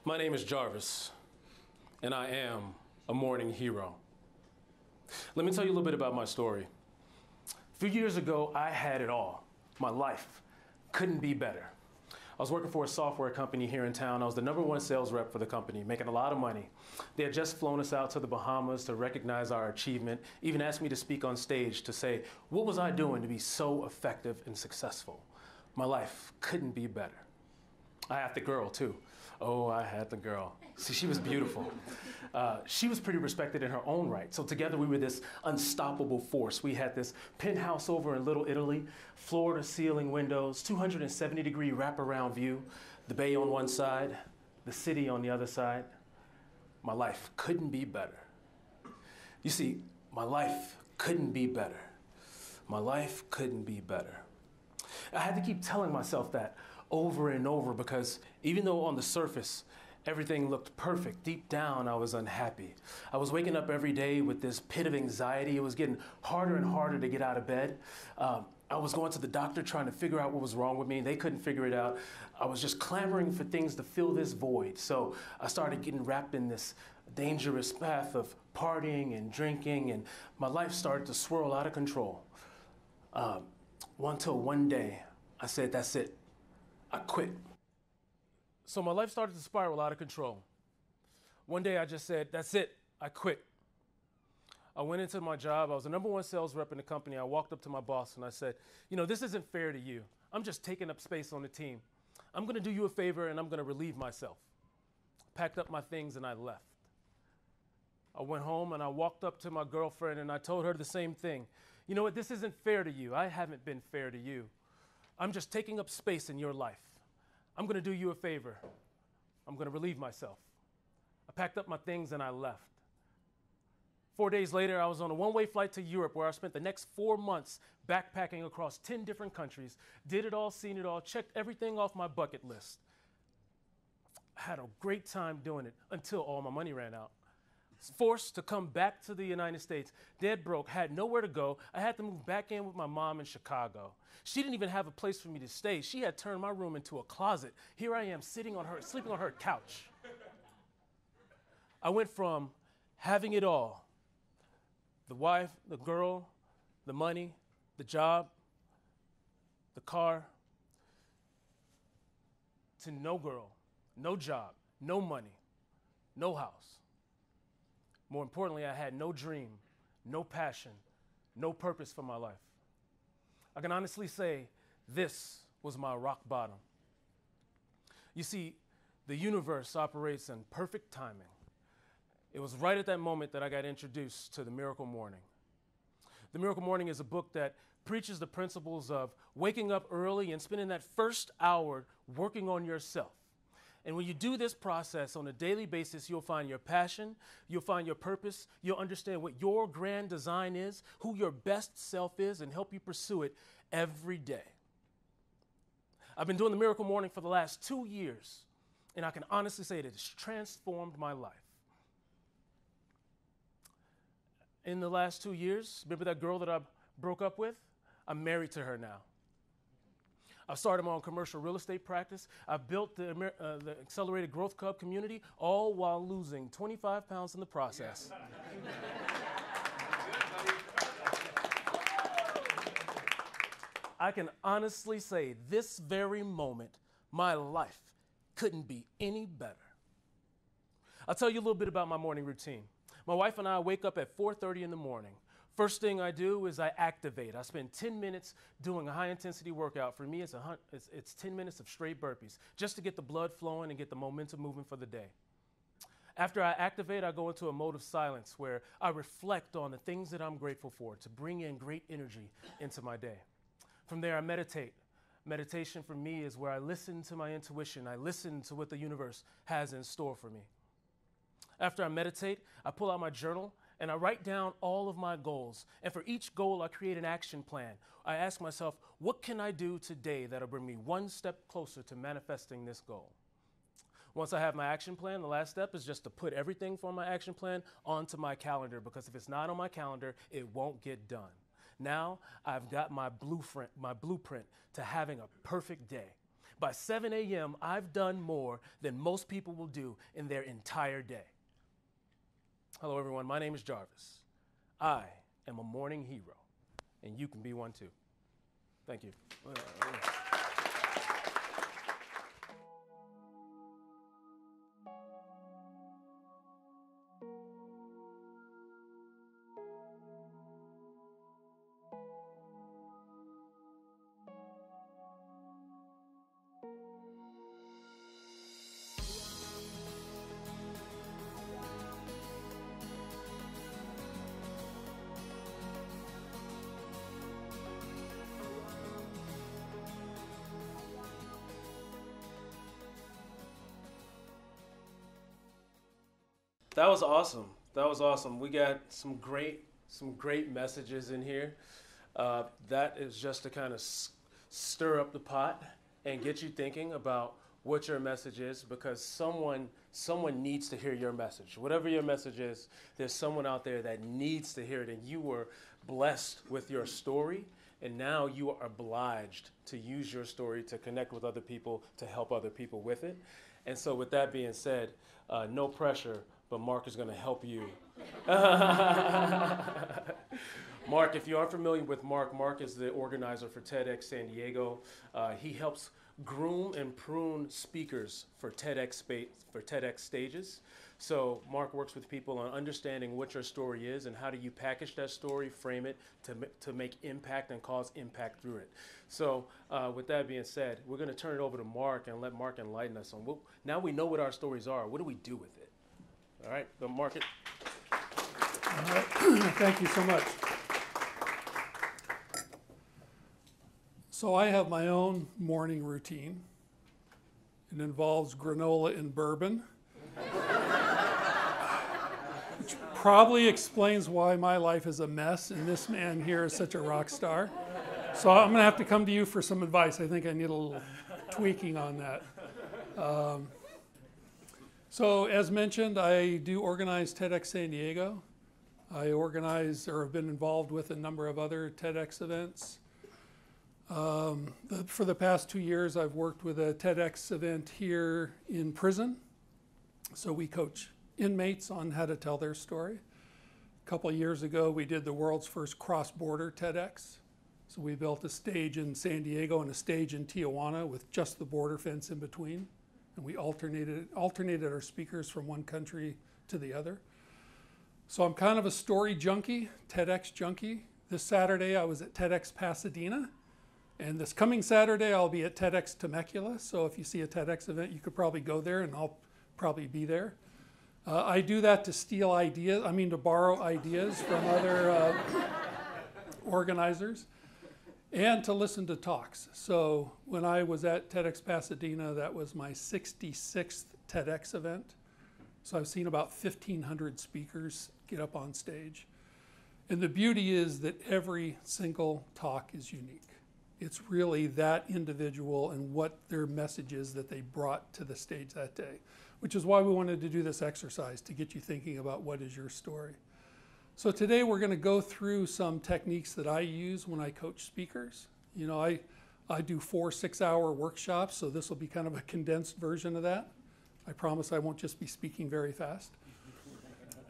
My name is Jarvis, and I am a morning hero. Let me tell you a little bit about my story. A few years ago, I had it all. My life couldn't be better. I was working for a software company here in town. I was the #1 sales rep for the company, making a lot of money. They had just flown us out to the Bahamas to recognize our achievement, even asked me to speak on stage to say, what was I doing to be so effective and successful? My life couldn't be better. I had the girl too. Oh, I had the girl. See, she was beautiful. She was pretty respected in her own right. So together we were this unstoppable force. We had this penthouse over in Little Italy, floor to ceiling windows, 270-degree wraparound view, the bay on one side, the city on the other side. My life couldn't be better. You see, my life couldn't be better. My life couldn't be better. I had to keep telling myself that over and over because even though on the surface everything looked perfect, deep down I was unhappy. I was waking up every day with this pit of anxiety. It was getting harder and harder to get out of bed. I was going to the doctor trying to figure out what was wrong with me. They couldn't figure it out. I was just clamoring for things to fill this void. So I started getting wrapped in this dangerous path of partying and drinking, and my life started to swirl out of control. Until one day I said, that's it. I quit. So my life started to spiral out of control. One day I just said, that's it, I quit. I went into my job. I was the #1 sales rep in the company. I walked up to my boss and I said, this isn't fair to you. I'm just taking up space on the team. I'm going to do you a favor and I'm going to relieve myself. Packed up my things and I left. I went home and I walked up to my girlfriend and I told her the same thing. You know what, this isn't fair to you. I haven't been fair to you. I'm just taking up space in your life. I'm going to do you a favor. I'm going to relieve myself. I packed up my things and I left. 4 days later, I was on a one-way flight to Europe where I spent the next 4 months backpacking across 10 different countries, did it all, seen it all, checked everything off my bucket list. I had a great time doing it until all my money ran out. Forced to come back to the United States, dead broke, had nowhere to go. I had to move back in with my mom in Chicago. She didn't even have a place for me to stay. She had turned my room into a closet. Here I am sleeping on her couch. I went from having it all, the wife, the girl, the money, the job, the car, to no girl, no job, no money, no house. More importantly, I had no dream, no passion, no purpose for my life. I can honestly say this was my rock bottom. You see, the universe operates in perfect timing. It was right at that moment that I got introduced to The Miracle Morning. The Miracle Morning is a book that preaches the principles of waking up early and spending that first hour working on yourself. And when you do this process on a daily basis, you'll find your passion, you'll find your purpose, you'll understand what your grand design is, who your best self is, and help you pursue it every day. I've been doing the Miracle Morning for the last 2 years, and I can honestly say that it's transformed my life. In the last 2 years, remember that girl that I broke up with? I'm married to her now. I've started my own commercial real estate practice. I've built the Accelerated Growth Club community, all while losing 25 pounds in the process. I can honestly say this very moment, my life couldn't be any better. I'll tell you a little bit about my morning routine. My wife and I wake up at 4:30 in the morning. First thing I do is I activate. I spend 10 minutes doing a high-intensity workout. For me, it's 10 minutes of straight burpees, just to get the blood flowing and get the momentum moving for the day. After I activate, I go into a mode of silence where I reflect on the things that I'm grateful for to bring in great energy into my day. From there, I meditate. Meditation for me is where I listen to my intuition. I listen to what the universe has in store for me. After I meditate, I pull out my journal and I write down all of my goals. And for each goal, I create an action plan. I ask myself, what can I do today that'll bring me one step closer to manifesting this goal? Once I have my action plan, the last step is just to put everything from my action plan onto my calendar, because if it's not on my calendar, it won't get done. Now I've got my blueprint to having a perfect day. By 7 a.m., I've done more than most people will do in their entire day. Hello, everyone. My name is Jarvis. I am a morning hero, and you can be one too. Thank you. That was awesome. That was awesome. We got some great messages in here. That is just to kind of stir up the pot and get you thinking about what your message is, because someone needs to hear your message. Whatever your message is, there's someone out there that needs to hear it, and you were blessed with your story, and now you are obliged to use your story to connect with other people, to help other people with it. And so with that being said, no pressure, but Mark is going to help you. Mark, if you aren't familiar with Mark, Mark is the organizer for TEDxSan Diego. He helps groom and prune speakers for TEDx stages. So Mark works with people on understanding what your story is and how do you package that story, frame it to make impact and cause impact through it. So with that being said, we're going to turn it over to Mark and let Mark enlighten us on now we know what our stories are. What do we do with it? All right, go Mark it. All right. Thank you so much. So I have my own morning routine. It involves granola and bourbon, which probably explains why my life is a mess and this man here is such a rock star. So I'm going to have to come to you for some advice. I think I need a little tweaking on that. So as mentioned, I do organize TEDxSan Diego. I organize or have been involved with a number of other TEDx events. For the past 2 years, I've worked with a TEDx event here in prison. So we coach inmates on how to tell their story. A couple of years ago, we did the world's first cross-border TEDx. So we built a stage in San Diego and a stage in Tijuana with just the border fence in between. And we alternated our speakers from one country to the other. So I'm kind of a story junkie, TEDx junkie. This Saturday I was at TEDx Pasadena, and this coming Saturday I'll be at TEDx Temecula. So if you see a TEDx event, you could probably go there, and I'll probably be there. I do that to to borrow ideas from other organizers, and to listen to talks. So when I was at TEDx Pasadena, that was my 66th TEDx event. So I've seen about 1,500 speakers get up on stage. And the beauty is that every single talk is unique. It's really that individual and what their message is that they brought to the stage that day, which is why we wanted to do this exercise, to get you thinking about what is your story. So today we're going to go through some techniques that I use when I coach speakers. You know, I do 4 6-hour workshops, so this will be kind of a condensed version of that. I promise I won't just be speaking very fast.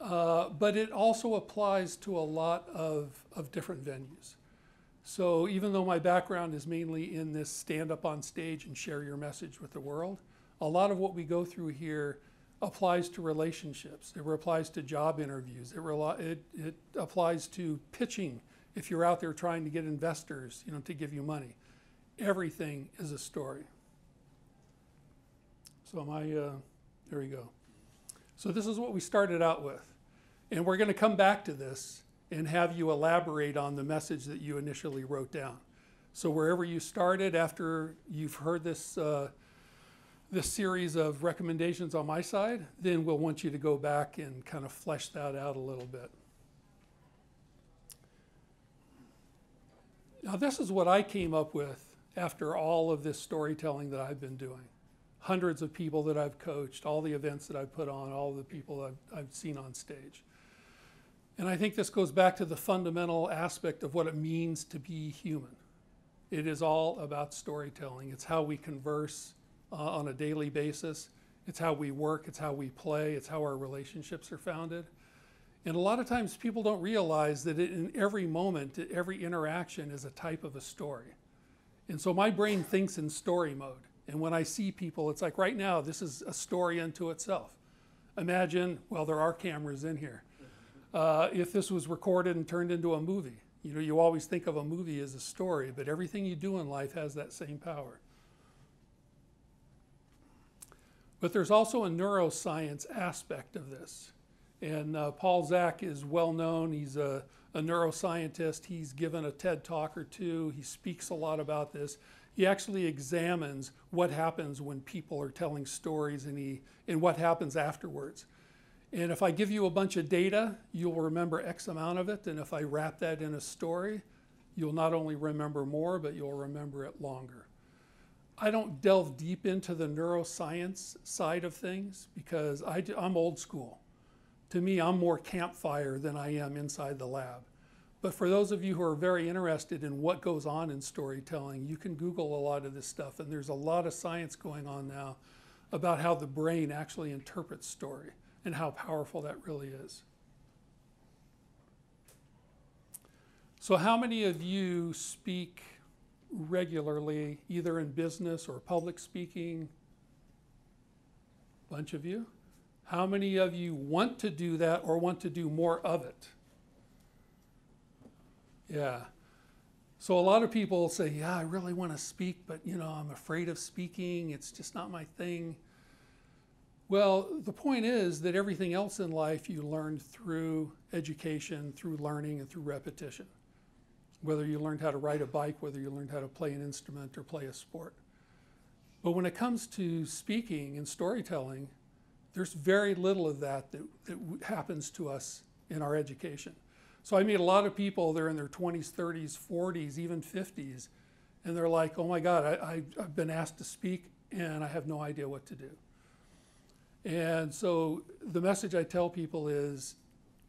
But it also applies to a lot of different venues. So even though my background is mainly in this stand up on stage and share your message with the world, a lot of what we go through here applies to relationships. It applies to job interviews. It applies to pitching if you're out there trying to get investors, to give you money. Everything is a story. So there we go. So this is what we started out with. And we're going to come back to this and have you elaborate on the message that you initially wrote down. So wherever you started after you've heard this series of recommendations on my side, then we'll want you to go back and kind of flesh that out a little bit. Now this is what I came up with after all of this storytelling that I've been doing. Hundreds of people that I've coached, all the events that I've put on, all the people I've seen on stage. And I think this goes back to the fundamental aspect of what it means to be human. It is all about storytelling. It's how we converse on a daily basis. It's how we work. It's how we play. It's how our relationships are founded. And a lot of times people don't realize that in every moment, every interaction is a type of a story. And so my brain thinks in story mode. And when I see people, it's like right now, this is a story unto itself. Imagine, well, there are cameras in here. If this was recorded and turned into a movie, you know, you always think of a movie as a story, but everything you do in life has that same power. But there's also a neuroscience aspect of this. And Paul Zak is well known. He's a neuroscientist. He's given a TED talk or two. He speaks a lot about this. He actually examines what happens when people are telling stories and what happens afterwards. And if I give you a bunch of data, you'll remember X amount of it. And if I wrap that in a story, you'll not only remember more, but you'll remember it longer. I don't delve deep into the neuroscience side of things because I'm old school. To me, I'm more campfire than I am inside the lab. But for those of you who are very interested in what goes on in storytelling, you can Google a lot of this stuff. And there's a lot of science going on now about how the brain actually interprets story and how powerful that really is. So how many of you speak regularly, either in business or public speaking? Bunch of you. How many of you want to do that or want to do more of it? Yeah. So a lot of people say, yeah, I really want to speak, but you know, I'm afraid of speaking. It's just not my thing. Well, the point is that everything else in life you learn through education, through learning, and through repetition. Whether you learned how to ride a bike, whether you learned how to play an instrument or play a sport. But when it comes to speaking and storytelling, there's very little of that happens to us in our education. So I meet a lot of people, they're in their 20s, 30s, 40s, even 50s, and they're like, oh my God, I've been asked to speak and I have no idea what to do. And so the message I tell people is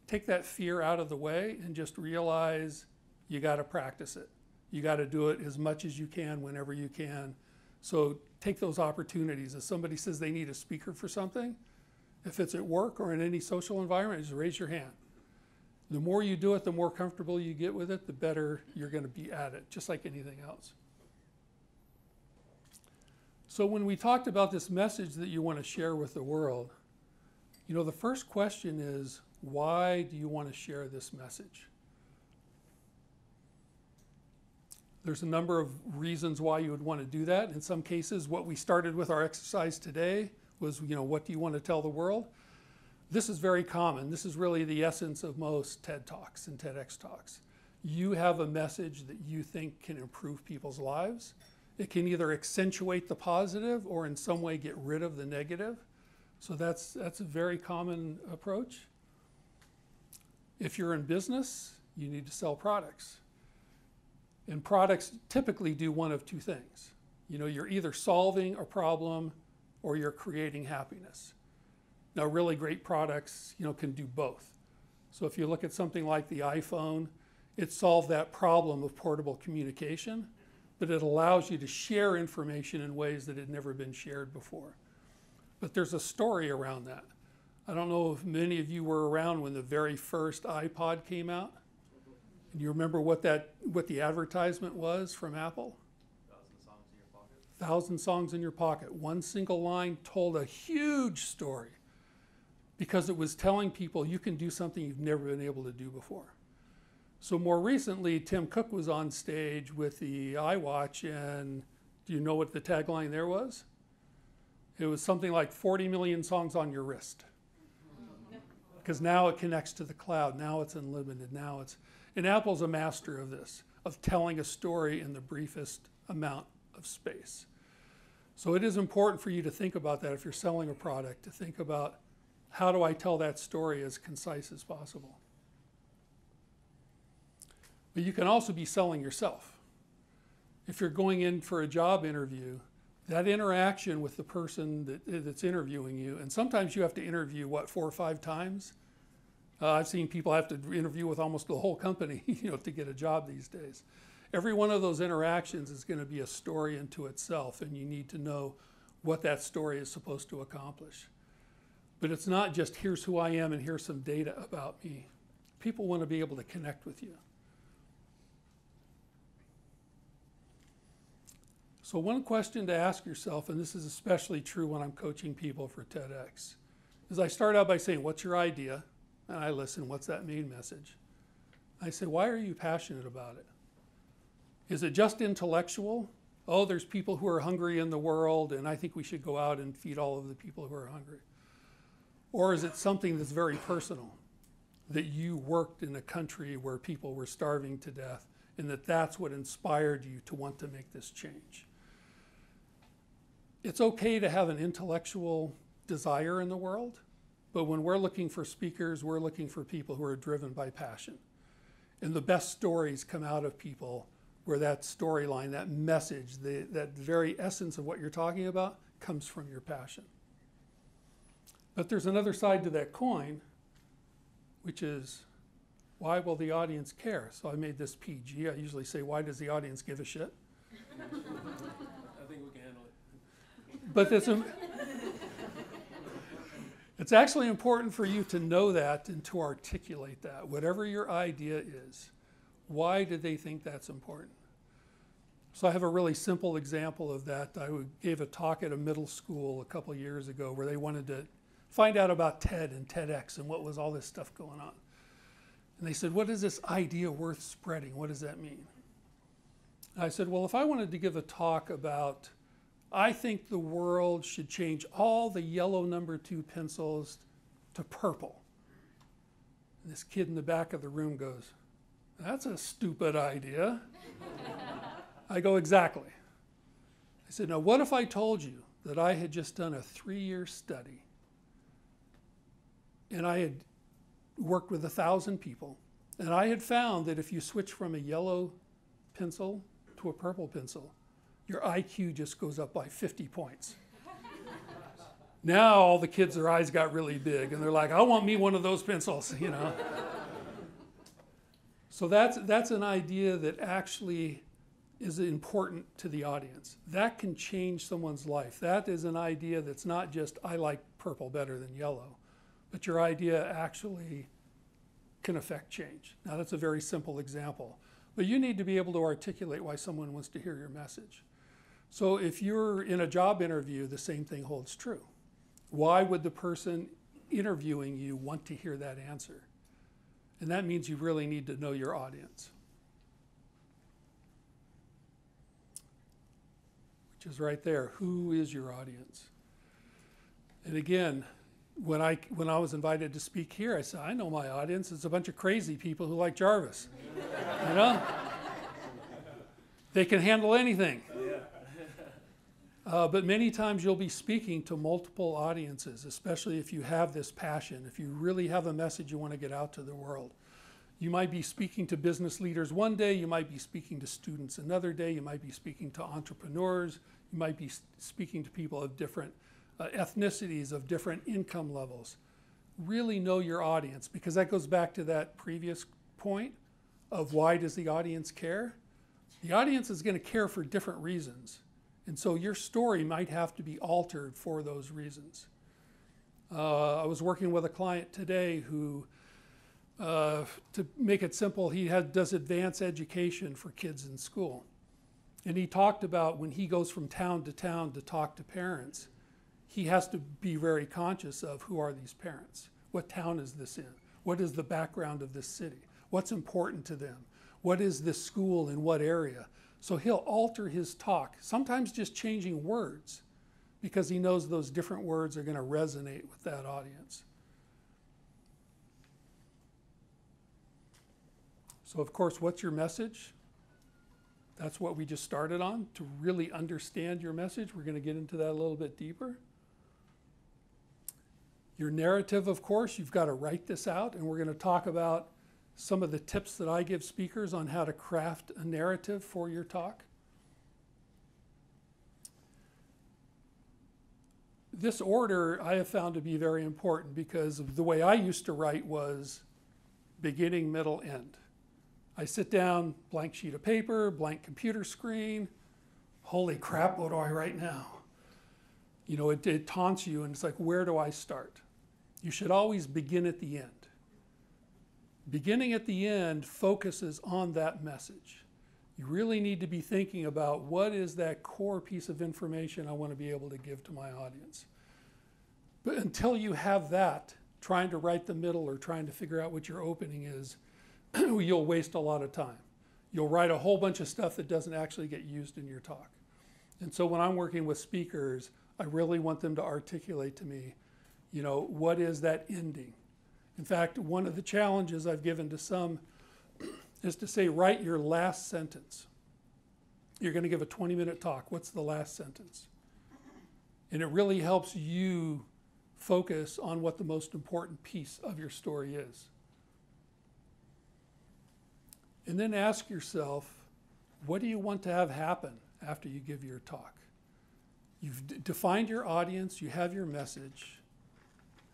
take that fear out of the way and just realize you got to practice it. You got to do it as much as you can, whenever you can. So take those opportunities. If somebody says they need a speaker for something, if it's at work or in any social environment, just raise your hand. The more you do it, the more comfortable you get with it, the better you're going to be at it, just like anything else. So when we talked about this message that you want to share with the world, you know, the first question is, why do you want to share this message? There's a number of reasons why you would want to do that. In some cases, what we started with our exercise today was, you know, what do you want to tell the world? This is very common. This is really the essence of most TED Talks and TEDx Talks. You have a message that you think can improve people's lives. It can either accentuate the positive or in some way get rid of the negative. So that's a very common approach. If you're in business, you need to sell products. And products typically do one of two things. You know, you're either solving a problem or you're creating happiness. Now, really great products, you know, can do both. So if you look at something like the iPhone, it solved that problem of portable communication, but it allows you to share information in ways that had never been shared before. But there's a story around that. I don't know if many of you were around when the very first iPod came out. And you remember what the advertisement was from Apple? 1,000 songs in your pocket. 1,000 songs in your pocket. One single line told a huge story because it was telling people you can do something you've never been able to do before. So more recently, Tim Cook was on stage with the iWatch, and do you know what the tagline there was? It was something like 40 million songs on your wrist. Because now it connects to the cloud, now it's unlimited, and Apple's a master of this, of telling a story in the briefest amount of space. So it is important for you to think about that if you're selling a product, to think about how do I tell that story as concise as possible. But you can also be selling yourself. If you're going in for a job interview, that interaction with the person that's interviewing you, and sometimes you have to interview, 4 or 5 times? I've seen people have to interview with almost the whole company, you know, to get a job these days. Every one of those interactions is going to be a story unto itself, and you need to know what that story is supposed to accomplish. But it's not just here's who I am and here's some data about me. People want to be able to connect with you. So one question to ask yourself, and this is especially true when I'm coaching people for TEDx, is I start out by saying, what's your idea? And I listen, what's that main message? I say, why are you passionate about it? Is it just intellectual? Oh, there's people who are hungry in the world, and I think we should go out and feed all of the people who are hungry. Or is it something that's very personal, that you worked in a country where people were starving to death, and that's what inspired you to want to make this change? It's okay to have an intellectual desire in the world, but when we're looking for speakers, we're looking for people who are driven by passion. And the best stories come out of people where that storyline, that message, that very essence of what you're talking about comes from your passion. But there's another side to that coin, which is, why will the audience care? So I made this PG. I usually say, why does the audience give a shit? I think we can handle it. But it's actually important for you to know that and to articulate that. Whatever your idea is, why do they think that's important? So I have a really simple example of that. I gave a talk at a middle school a couple years ago where they wanted to find out about TED and TEDx and what was all this stuff going on. And they said, what is this idea worth spreading? What does that mean? And I said, well, if I wanted to give a talk about, I think the world should change all the yellow number 2 pencils to purple. And this kid in the back of the room goes, that's a stupid idea. I go, exactly. I said, now what if I told you that I had just done a 3-year study and I had worked with 1,000 people, and I had found that if you switch from a yellow pencil to a purple pencil, your IQ just goes up by 50 points. Now all the kids, their eyes got really big, and they're like, I want me one of those pencils, you know. So that's an idea that actually is important to the audience. That can change someone's life. That is an idea that's not just, I like purple better than yellow, but your idea actually can affect change. Now that's a very simple example, but you need to be able to articulate why someone wants to hear your message. So if you're in a job interview, the same thing holds true. Why would the person interviewing you want to hear that answer? And that means you really need to know your audience. Which is right there. Who is your audience? And again, when I was invited to speak here, I said, I know my audience. It's a bunch of crazy people who like Jarvis. You know? They can handle anything. But many times you'll be speaking to multiple audiences, especially if you have this passion, if you really have a message you want to get out to the world. You might be speaking to business leaders one day, you might be speaking to students another day, you might be speaking to entrepreneurs, you might be speaking to people of different ethnicities, of different income levels. Really know your audience, because that goes back to that previous point of why does the audience care? The audience is going to care for different reasons. And so your story might have to be altered for those reasons. I was working with a client today who, to make it simple, he does advanced education for kids in school. And he talked about when he goes from town to talk to parents, he has to be very conscious of who are these parents? What town is this in? What is the background of this city? What's important to them? What is this school in what area? So he'll alter his talk, sometimes just changing words, because he knows those different words are going to resonate with that audience. So of course, what's your message? That's what we just started on. To really understand your message, we're going to get into that a little bit deeper. Your narrative, of course, you've got to write this out, and we're going to talk about some of the tips that I give speakers on how to craft a narrative for your talk. This order I have found to be very important, because of the way I used to write was beginning, middle, end. I sit down, blank sheet of paper, blank computer screen. Holy crap, what do I write now? You know, it taunts you, and it's like, where do I start? You should always begin at the end. Beginning at the end focuses on that message. You really need to be thinking about what is that core piece of information I want to be able to give to my audience. But until you have that, trying to write the middle or trying to figure out what your opening is, you'll waste a lot of time. You'll write a whole bunch of stuff that doesn't actually get used in your talk. And so when I'm working with speakers, I really want them to articulate to me, you know, what is that ending? In fact, one of the challenges I've given to some is to say, write your last sentence. You're going to give a 20-minute talk. What's the last sentence? And it really helps you focus on what the most important piece of your story is. And then ask yourself, what do you want to have happen after you give your talk? You've defined your audience, you have your message.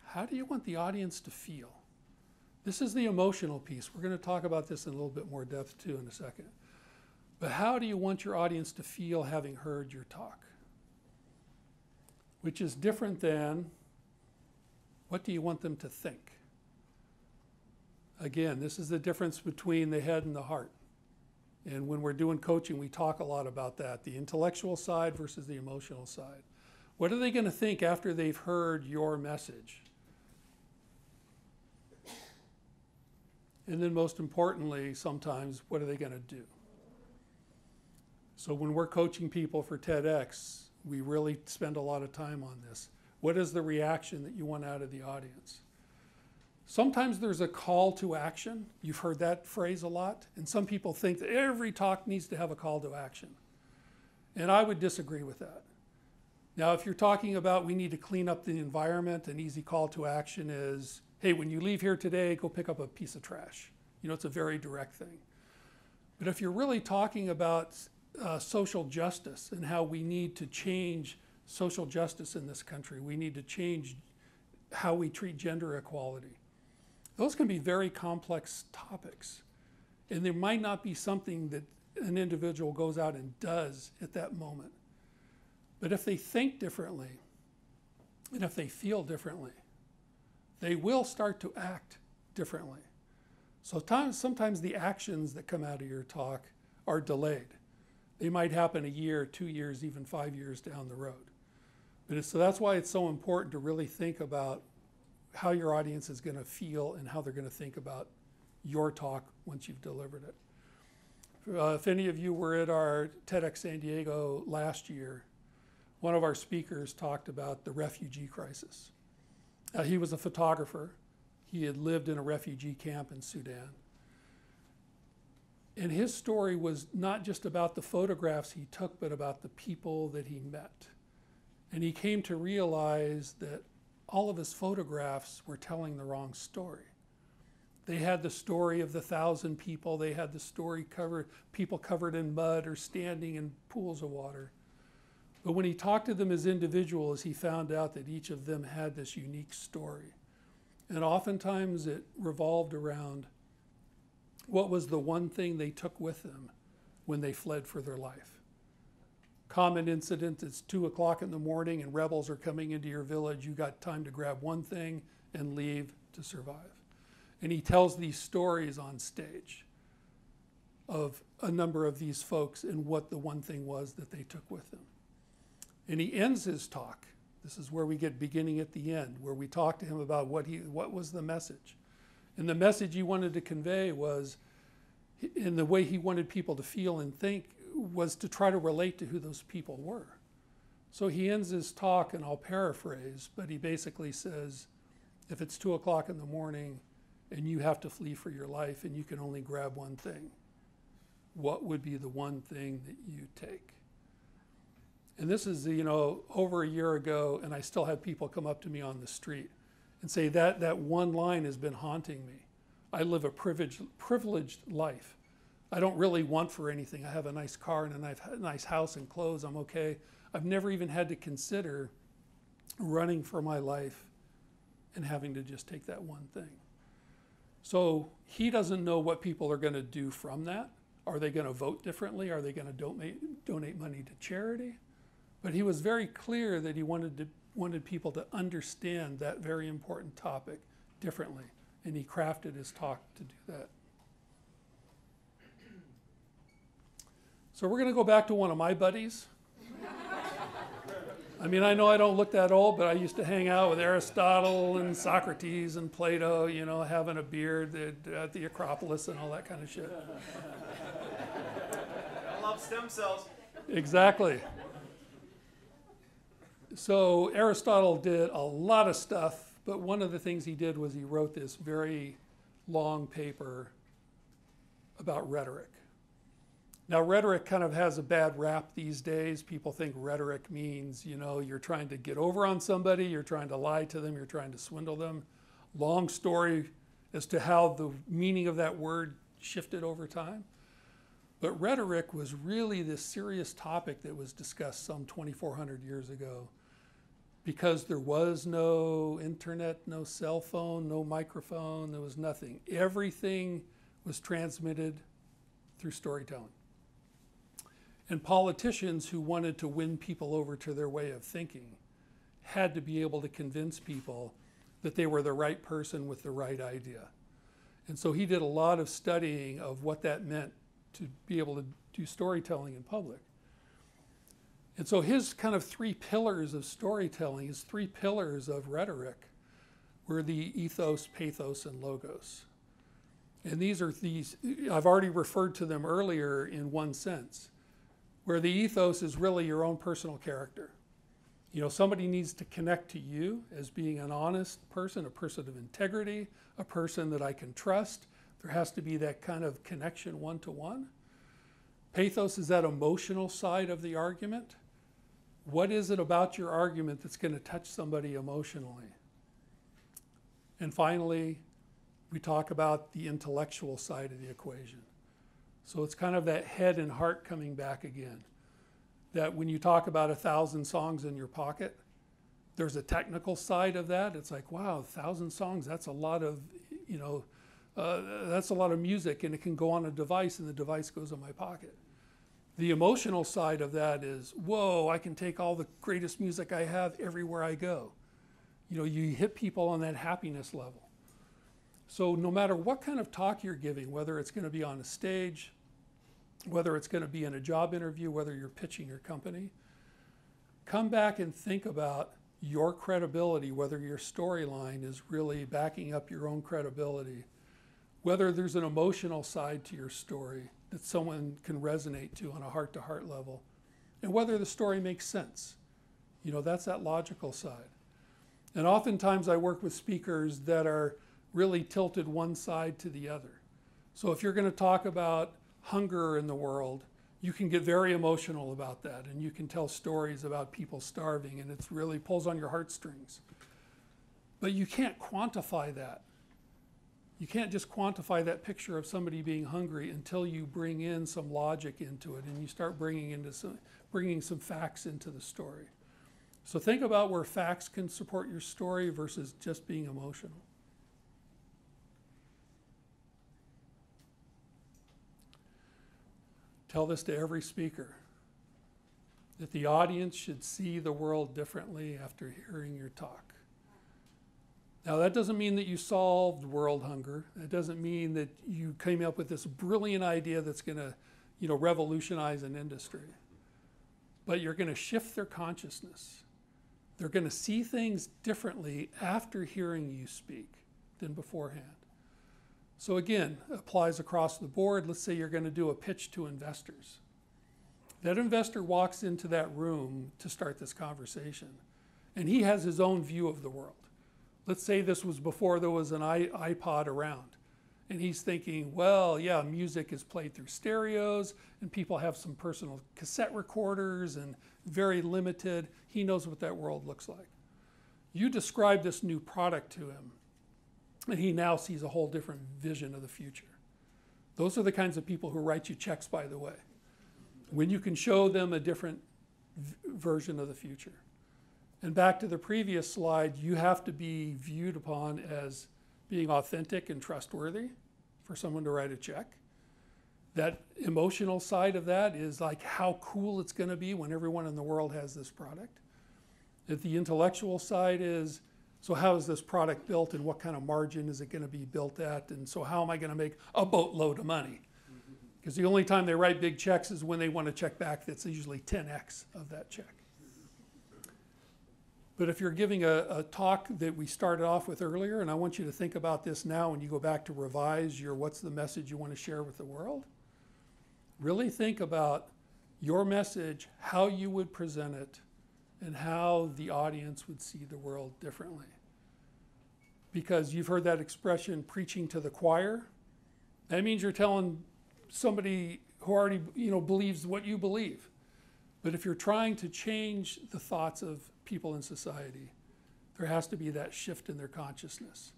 How do you want the audience to feel? This is the emotional piece. We're going to talk about this in a little bit more depth too in a second. But how do you want your audience to feel having heard your talk? Which is different than, what do you want them to think? Again, this is the difference between the head and the heart. And when we're doing coaching, we talk a lot about that, the intellectual side versus the emotional side. What are they going to think after they've heard your message? And then most importantly, sometimes, what are they going to do? So when we're coaching people for TEDx, we really spend a lot of time on this. What is the reaction that you want out of the audience? Sometimes there's a call to action. You've heard that phrase a lot. And some people think that every talk needs to have a call to action. And I would disagree with that. Now, if you're talking about we need to clean up the environment, an easy call to action is, hey, when you leave here today, go pick up a piece of trash. You know, it's a very direct thing. But if you're really talking about social justice and how we need to change social justice in this country, we need to change how we treat gender equality. Those can be very complex topics. And there might not be something that an individual goes out and does at that moment. But if they think differently, and if they feel differently, they will start to act differently. So sometimes the actions that come out of your talk are delayed. They might happen a year, 2 years, even 5 years down the road. So that's why it's so important to really think about how your audience is going to feel and how they're going to think about your talk once you've delivered it. If any of you were at our TEDxSan Diego last year, one of our speakers talked about the refugee crisis. He was a photographer. He had lived in a refugee camp in Sudan. And his story was not just about the photographs he took, but about the people that he met. And he came to realize that all of his photographs were telling the wrong story. They had the story of the 1,000 people. They had the story people covered in mud or standing in pools of water. But when he talked to them as individuals, he found out that each of them had this unique story. And oftentimes it revolved around what was the one thing they took with them when they fled for their life. Common incident, it's 2 o'clock in the morning and rebels are coming into your village. You got time to grab one thing and leave to survive. And he tells these stories on stage of a number of these folks and what the one thing was that they took with them. And he ends his talk. This is where we get beginning at the end, where we talk to him about what was the message. And the message he wanted to convey was, in the way he wanted people to feel and think, was to try to relate to who those people were. So he ends his talk, and I'll paraphrase, but he basically says, if it's 2 o'clock in the morning and you have to flee for your life and you can only grab one thing, what would be the one thing that you take? And this is, over a year ago, and I still have people come up to me on the street and say that one line has been haunting me. I live a privileged life. I don't really want for anything. I have a nice car and a nice house and clothes. I'm okay. I've never even had to consider running for my life and having to just take that one thing. So he doesn't know what people are going to do from that. Are they going to vote differently? Are they going to donate money to charity? But he was very clear that he wanted people to understand that very important topic differently. And he crafted his talk to do that. So we're going to go back to one of my buddies. I mean, I know I don't look that old, but I used to hang out with Aristotle and Socrates and Plato, you know, having a beer at the Acropolis and all that kind of shit. I love stem cells. Exactly. So Aristotle did a lot of stuff, but one of the things he did was he wrote this very long paper about rhetoric. Now, rhetoric kind of has a bad rap these days. People think rhetoric means, you know, you're trying to get over on somebody, you're trying to lie to them, you're trying to swindle them. Long story as to how the meaning of that word shifted over time. But rhetoric was really this serious topic that was discussed some 2,400 years ago, because there was no internet, no cell phone, no microphone, there was nothing. Everything was transmitted through storytelling. And politicians who wanted to win people over to their way of thinking had to be able to convince people that they were the right person with the right idea. And so he did a lot of studying of what that meant to be able to do storytelling in public. And so his kind of three pillars of storytelling, his three pillars of rhetoric, were the ethos, pathos, and logos. And these, I've already referred to them earlier in one sense, where the ethos is really your own personal character. You know, somebody needs to connect to you as being an honest person, a person of integrity, a person that I can trust. There has to be that kind of connection one-to-one. Pathos is that emotional side of the argument. What is it about your argument that's going to touch somebody emotionally? And finally, we talk about the intellectual side of the equation. So it's kind of that head and heart coming back again. That when you talk about 1,000 songs in your pocket, there's a technical side of that. It's like, wow, 1,000 songs, that's a lot of, you know, that's a lot of music, and it can go on a device, and the device goes in my pocket. The emotional side of that is, whoa, I can take all the greatest music I have everywhere I go. You know, you hit people on that happiness level. So no matter what kind of talk you're giving, whether it's going to be on a stage, whether it's going to be in a job interview, whether you're pitching your company, come back and think about your credibility, whether your storyline is really backing up your own credibility, whether there's an emotional side to your story that someone can resonate to on a heart-to-heart level, and whether the story makes sense. You know, that's that logical side. And oftentimes I work with speakers that are really tilted one side to the other. So if you're going to talk about hunger in the world, you can get very emotional about that, and you can tell stories about people starving, and it really pulls on your heartstrings. But you can't quantify that. You can't just quantify that picture of somebody being hungry until you bring in some logic into it, and you start bringing some facts into the story. So think about where facts can support your story versus just being emotional. Tell this to every speaker, that the audience should see the world differently after hearing your talk. Now, that doesn't mean that you solved world hunger. That doesn't mean that you came up with this brilliant idea that's going to, you know, revolutionize an industry. But you're going to shift their consciousness. They're going to see things differently after hearing you speak than beforehand. So again, applies across the board. Let's say you're going to do a pitch to investors. That investor walks into that room to start this conversation, and he has his own view of the world. Let's say this was before there was an iPod around, and he's thinking, well, yeah, music is played through stereos, and people have some personal cassette recorders, and very limited. He knows what that world looks like. You describe this new product to him, and he now sees a whole different vision of the future. Those are the kinds of people who write you checks, by the way, when you can show them a different version of the future. And back to the previous slide, you have to be viewed upon as being authentic and trustworthy for someone to write a check. That emotional side of that is like how cool it's going to be when everyone in the world has this product. That the intellectual side is, so how is this product built and what kind of margin is it going to be built at? And so how am I going to make a boatload of money? Because the only time they write big checks is when they want a check back that's usually 10x of that check. But if you're giving a talk that we started off with earlier, and I want you to think about this now when you go back to revise your what's the message you want to share with the world, really think about your message, how you would present it, and how the audience would see the world differently. Because you've heard that expression, preaching to the choir. That means you're telling somebody who already believes what you believe. But if you're trying to change the thoughts of people in society, there has to be that shift in their consciousness.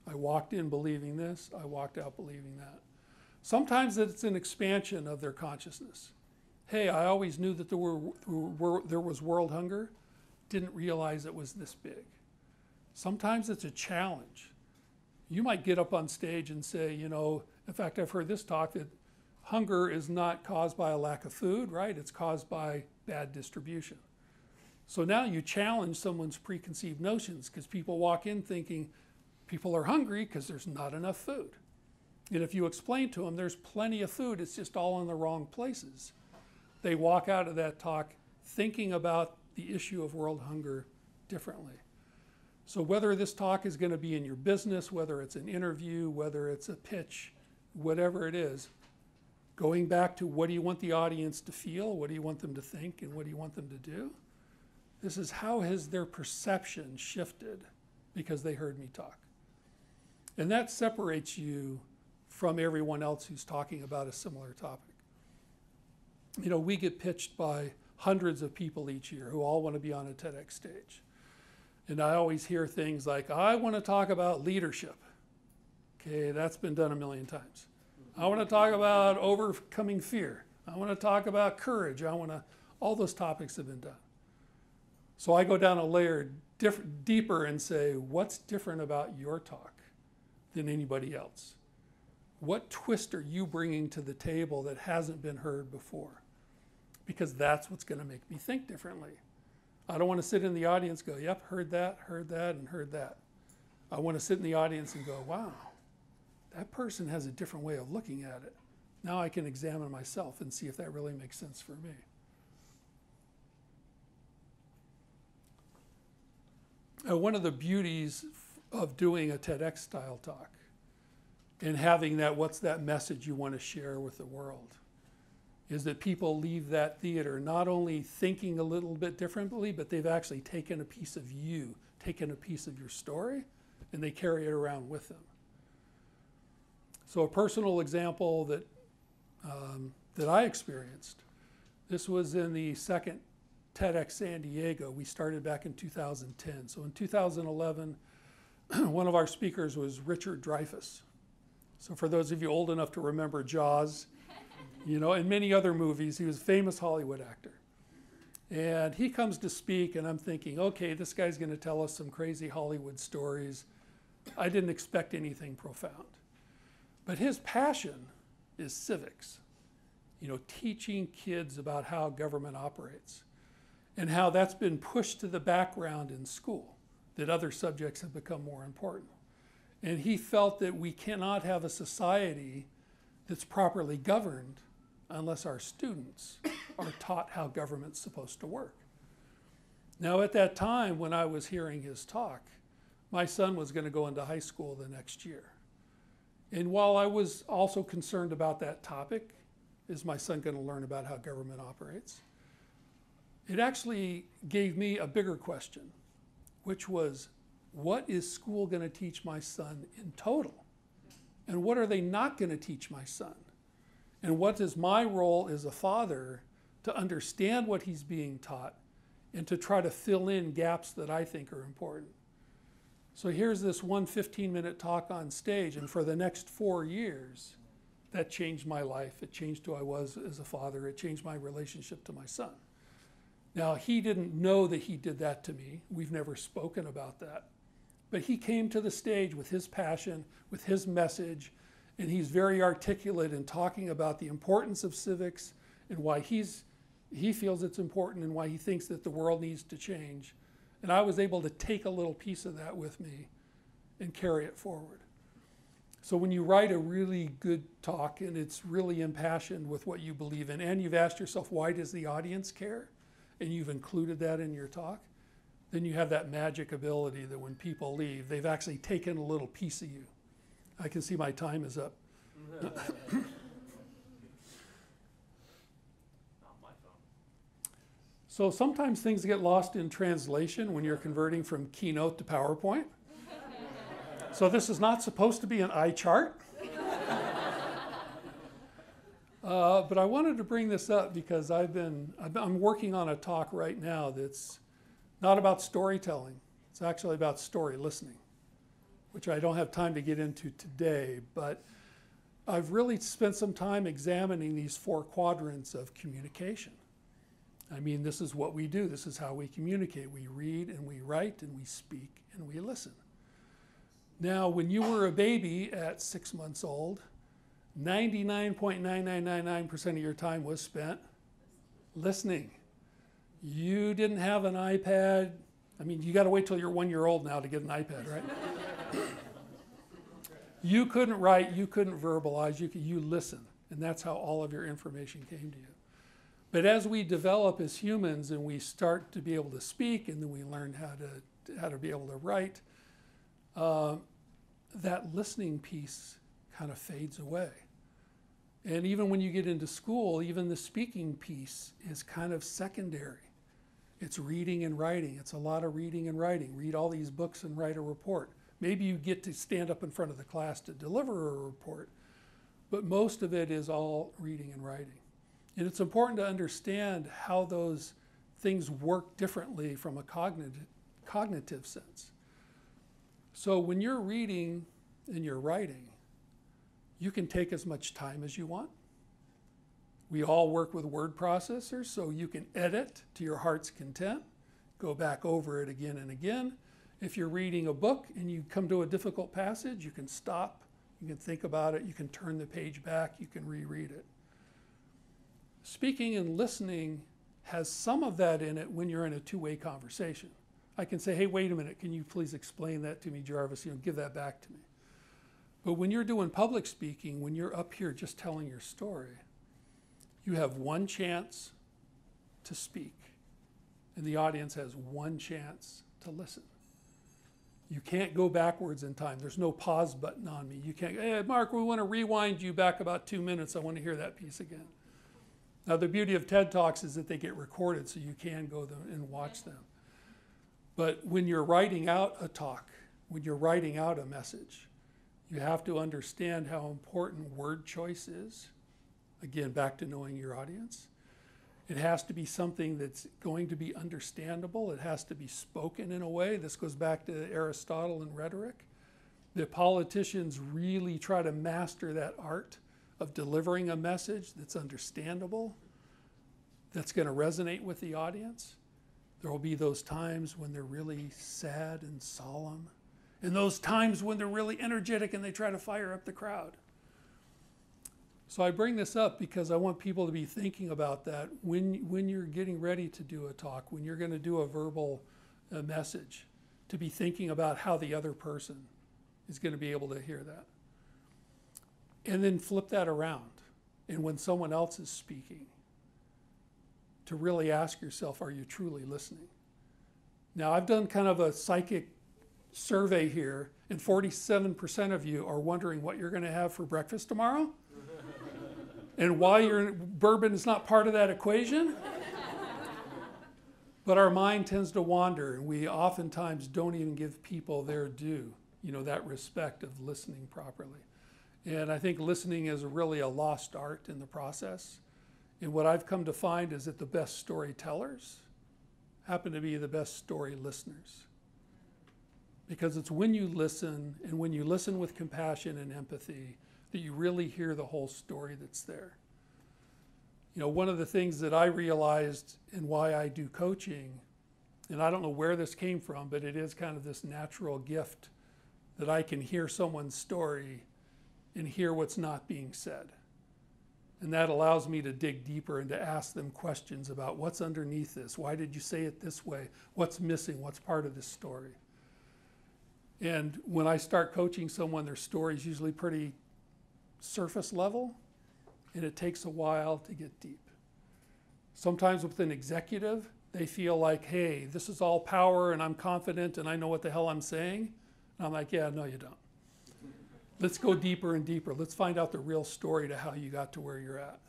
I walked in believing this, I walked out believing that. Sometimes it's an expansion of their consciousness. Hey, I always knew that there was world hunger, didn't realize it was this big. Sometimes it's a challenge. You might get up on stage and say, in fact, I've heard this talk that hunger is not caused by a lack of food, right? It's caused by bad distribution. So now you challenge someone's preconceived notions because people walk in thinking people are hungry because there's not enough food. And if you explain to them there's plenty of food, it's just all in the wrong places, they walk out of that talk thinking about the issue of world hunger differently. So whether this talk is going to be in your business, whether it's an interview, whether it's a pitch, whatever it is, going back to what do you want the audience to feel, what do you want them to think, and what do you want them to do? This is how has their perception shifted because they heard me talk. And that separates you from everyone else who's talking about a similar topic. We get pitched by hundreds of people each year who all want to be on a TEDx stage. And I always hear things like, I want to talk about leadership. Okay, that's been done a million times. I want to talk about overcoming fear. I want to talk about courage. All those topics have been done. So I go down a layer deeper and say, what's different about your talk than anybody else? What twist are you bringing to the table that hasn't been heard before? Because that's what's going to make me think differently. I don't want to sit in the audience and go, yep, heard that, and heard that. I want to sit in the audience and go, wow, that person has a different way of looking at it. Now I can examine myself and see if that really makes sense for me. One of the beauties of doing a TEDx style talk and having that, what's that message you want to share with the world, is that people leave that theater not only thinking a little bit differently, but they've actually taken a piece of you, taken a piece of your story, and they carry it around with them. So a personal example that I experienced, this was in the second TEDxSan Diego. We started back in 2010. So in 2011, one of our speakers was Richard Dreyfuss. So for those of you old enough to remember Jaws, and many other movies, he was a famous Hollywood actor. And he comes to speak, and I'm thinking, okay, this guy's going to tell us some crazy Hollywood stories. I didn't expect anything profound. But his passion is civics, teaching kids about how government operates and how that's been pushed to the background in school, that other subjects have become more important. And he felt that we cannot have a society that's properly governed unless our students are taught how government's supposed to work. Now, at that time, when I was hearing his talk, my son was going to go into high school the next year. And while I was also concerned about that topic, is my son going to learn about how government operates? It actually gave me a bigger question, which was, what is school going to teach my son in total? And what are they not going to teach my son? And what is my role as a father to understand what he's being taught and to try to fill in gaps that I think are important? So here's this one 15-minute talk on stage, and for the next 4 years, that changed my life. It changed who I was as a father. It changed my relationship to my son. Now, he didn't know that he did that to me. We've never spoken about that. But he came to the stage with his passion, with his message, and he's very articulate in talking about the importance of civics and why he feels it's important and why he thinks that the world needs to change. And I was able to take a little piece of that with me and carry it forward. So when you write a really good talk and it's really impassioned with what you believe in, and you've asked yourself, why does the audience care? And you've included that in your talk, then you have that magic ability that when people leave, they've actually taken a little piece of you. I can see my time is up. Not my phone. So sometimes things get lost in translation when you're converting from Keynote to PowerPoint. So this is not supposed to be an eye chart. But I wanted to bring this up because I'm working on a talk right now that's not about storytelling. It's actually about story listening, which I don't have time to get into today, but I've really spent some time examining these 4 quadrants of communication. I mean, this is what we do. This is how we communicate. We read and we write and we speak and we listen. Now, when you were a baby at 6 months old, 99.9999% of your time was spent listening. You didn't have an iPad. I mean, you got to wait till you're 1 year old now to get an iPad, right? You couldn't write, you couldn't verbalize, you listen. And that's how all of your information came to you. But as we develop as humans and we start to be able to speak and then we learn how to be able to write, that listening piece kind of fades away. And even when you get into school, even the speaking piece is kind of secondary. It's reading and writing. It's a lot of reading and writing. Read all these books and write a report. Maybe you get to stand up in front of the class to deliver a report, but most of it is all reading and writing. And it's important to understand how those things work differently from a cognitive sense. So when you're reading and you're writing, you can take as much time as you want. We all work with word processors, so you can edit to your heart's content, go back over it again and again. If you're reading a book and you come to a difficult passage, you can stop, you can think about it, you can turn the page back, you can reread it. Speaking and listening has some of that in it when you're in a two-way conversation. I can say, hey, wait a minute, can you please explain that to me, Jarvis? Give that back to me. But when you're doing public speaking, when you're up here just telling your story, you have one chance to speak, and the audience has one chance to listen. You can't go backwards in time. There's no pause button on me. You can't, hey, Mark, we want to rewind you back about 2 minutes. I want to hear that piece again. Now, the beauty of TED Talks is that they get recorded, so you can go and watch them. But when you're writing out a talk, when you're writing out a message, you have to understand how important word choice is. Again, back to knowing your audience. It has to be something that's going to be understandable. It has to be spoken in a way. This goes back to Aristotle and rhetoric. The politicians really try to master that art of delivering a message that's understandable, that's going to resonate with the audience. There will be those times when they're really sad and solemn, and those times when they're really energetic and they try to fire up the crowd. So I bring this up because I want people to be thinking about that when you're getting ready to do a talk, when you're going to do a verbal message, to be thinking about how the other person is going to be able to hear that. And then flip that around. And when someone else is speaking, to really ask yourself, are you truly listening? Now, I've done kind of a psychic survey here, and 47% of you are wondering what you're going to have for breakfast tomorrow. And why your bourbon is not part of that equation. But our mind tends to wander, and we oftentimes don't even give people their due, that respect of listening properly. And I think listening is really a lost art in the process. And what I've come to find is that the best storytellers happen to be the best story listeners. Because it's when you listen, and when you listen with compassion and empathy, that you really hear the whole story that's there. One of the things that I realized and why I do coaching And I don't know where this came from, but it is kind of this natural gift that I can hear someone's story and hear what's not being said. And that allows me to dig deeper and to ask them questions about what's underneath this. Why did you say it this way? What's missing? What's part of this story? And when I start coaching someone, their story is usually pretty surface level, and it takes a while to get deep. Sometimes with an executive, they feel like, hey, this is all power and I'm confident and I know what the hell I'm saying. And I'm like, yeah, no, you don't. Let's go deeper and deeper. Let's find out the real story to how you got to where you're at.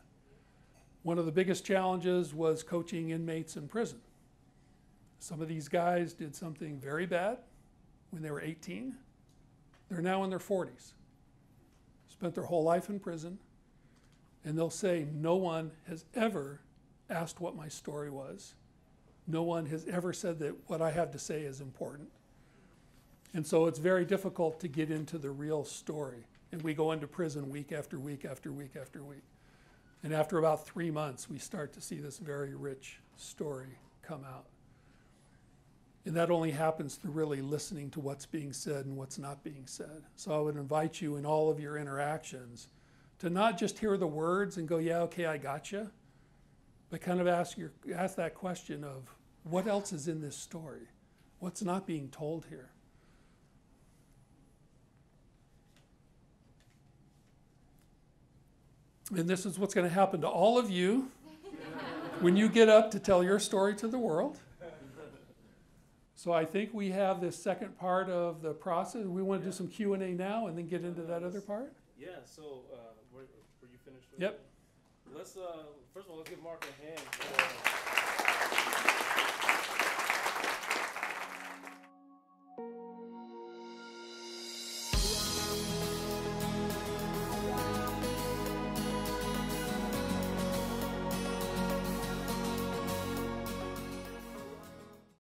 One of the biggest challenges was coaching inmates in prison. Some of these guys did something very bad when they were 18. They're now in their 40s. Spent their whole life in prison. And they'll say, no one has ever asked what my story was. No one has ever said that what I have to say is important. And so it's very difficult to get into the real story. And we go into prison week after week after week after week. And after about 3 months, we start to see this very rich story come out. And that only happens through really listening to what's being said and what's not being said. So I would invite you in all of your interactions to not just hear the words and go, yeah, okay, I got you, but kind of ask that question of what else is in this story? What's not being told here? And this is what's going to happen to all of you when you get up to tell your story to the world. So I think we have this second part of the process. We want to do some Q&A now and then get into that other part? Yeah, so were you finished with Yep. it? Let's, first of all, let's give Mark a hand.